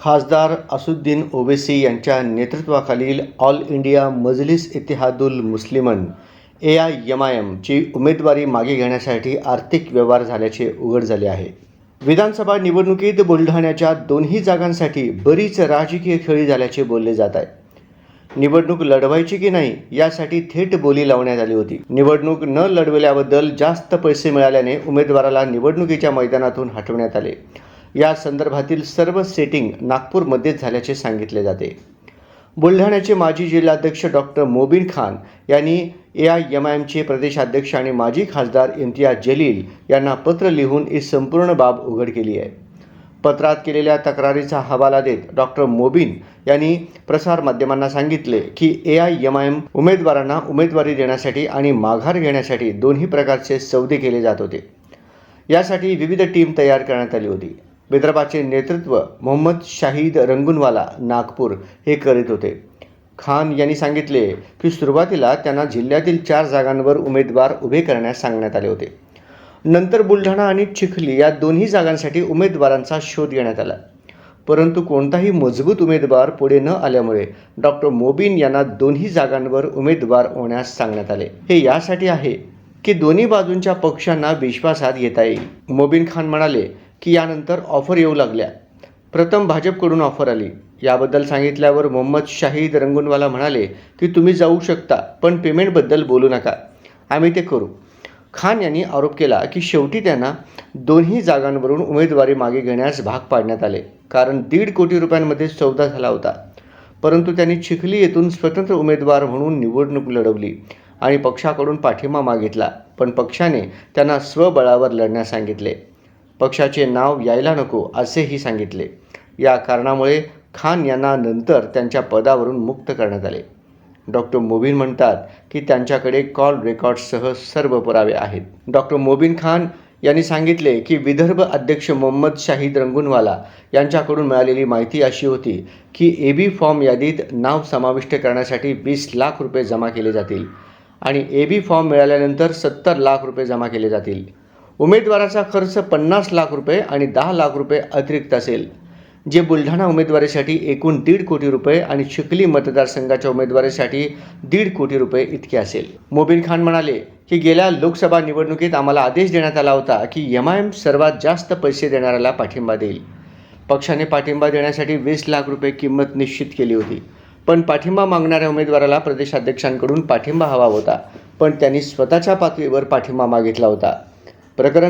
खासदार असुद्दीन ओवैसी यांच्या नेतृत्वाखालील all India Majlis Ittehadul Muslimeen AIMIM ची उमेदवारी मागे घेण्यासाठी आर्थिक व्यवहार झाल्याचे उघड झाले आहे. विधानसभा निवडणुकीत बुलढाण्याच्या दोन्ही जागांसाठी बरीच राजकीय खेळी झाल्याचे बोलले जात आहे. निवडणूक लढवायची की नाही यासाठी थेट बोली लावण्यात आली होती. निवडणूक न लढवल्याबद्दल जास्त पैसे मिळाल्याने उमेदवाराला निवडणुकीच्या मैदानातून हटवण्यात आले. या संदर्भातील सर्व सेटिंग नागपूरमध्येच झाल्याचे सांगितले जाते. बुलढाण्याचे माजी जिल्हाध्यक्ष डॉक्टर मोबिन खान यांनी AIMIMचे प्रदेशाध्यक्ष आणि माजी खासदार इम्तियाज जलील यांना पत्र लिहून ही संपूर्ण बाब उघड केली आहे. पत्रात केलेल्या तक्रारीचा हवाला देत डॉक्टर मोबिन यांनी प्रसारमाध्यमांना सांगितले की AIMIM उमेदवारांना उमेदवारी देण्यासाठी आणि माघार घेण्यासाठी दोन्ही प्रकारचे सौदे केले जात होते. यासाठी विविध टीम तयार करण्यात आली होती. विदर्भाचे नेतृत्व मोहम्मद शाहिद रंगूनवाला नागपूर हे करीत होते. खान यांनी सांगितले की सुरुवातीला त्यांना जिल्ह्यातील 4 जागांवर उमेदवार उभे करण्यास सांगण्यात आले होते. नंतर बुलढाणा आणि चिखली या दोन्ही जागांसाठी उमेदवारांचा शोध घेण्यात आला. परंतु कोणताही मजबूत उमेदवार पुढे न आल्यामुळे डॉक्टर मोबिन यांना दोन्ही जागांवर उमेदवार होण्यास सांगण्यात आले. हे यासाठी आहे की दोन्ही बाजूंच्या पक्षांना विश्वासात घेता येईल. मोबिन खान म्हणाले की यानंतर ऑफर येऊ लागल्या. प्रथम भाजपकडून ऑफर आली. याबद्दल सांगितल्यावर मोहम्मद शाहिद रंगूनवाला म्हणाले की तुम्ही जाऊ शकता, पण पेमेंटबद्दल बोलू नका, आम्ही ते करू. खान यांनी आरोप केला की शेवटी त्यांना दोन्ही जागांवरून उमेदवारी मागे घेण्यास भाग पाडण्यात आले, कारण 1.5 कोटी रुपयांमध्ये सौदा झाला होता. परंतु त्यांनी चिखली येथून स्वतंत्र उमेदवार म्हणून निवडणूक लढवली आणि पक्षाकडून पाठिंबा मागितला, पण पक्षाने त्यांना स्वबळावर लढण्यास सांगितले. पक्षाचे नाव यायला नको असेही सांगितले. या कारणामुळे खान यांना नंतर त्यांच्या पदावरून मुक्त करण्यात आले. डॉक्टर मोबिन म्हणतात की त्यांच्याकडे कॉल रेकॉर्डसह सर्व पुरावे आहेत. डॉक्टर मोबिन खान यांनी सांगितले की विदर्भ अध्यक्ष मोहम्मद शाहिद रंगूनवाला यांच्याकडून मिळालेली माहिती अशी होती की AB फॉर्म यादीत नाव समाविष्ट करण्यासाठी 20 लाख रुपये जमा केले जातील आणि AB फॉर्म मिळाल्यानंतर 70 लाख रुपये जमा केले जातील. उमेदवाराचा खर्च 50 लाख रुपये आणि 10 लाख रुपये अतिरिक्त असेल, जे बुलढाणा उमेदवारीसाठी एकूण 1.5 कोटी रुपये आणि चिखली मतदारसंघाच्या उमेदवारीसाठी 1.5 कोटी रुपये इतके असेल. मोबिन खान म्हणाले की गेल्या लोकसभा निवडणुकीत आम्हाला आदेश देण्यात आला होता की MIM सर्वात जास्त पैसे देणाऱ्याला पाठिंबा देईल. पक्षाने पाठिंबा देण्यासाठी 20 लाख रुपये किंमत निश्चित केली होती, पण पाठिंबा मागणाऱ्या उमेदवाराला प्रदेशाध्यक्षांकडून पाठिंबा हवा होता, पण त्यांनी स्वतःच्या पातळीवर पाठिंबा मागितला होता. प्रकरण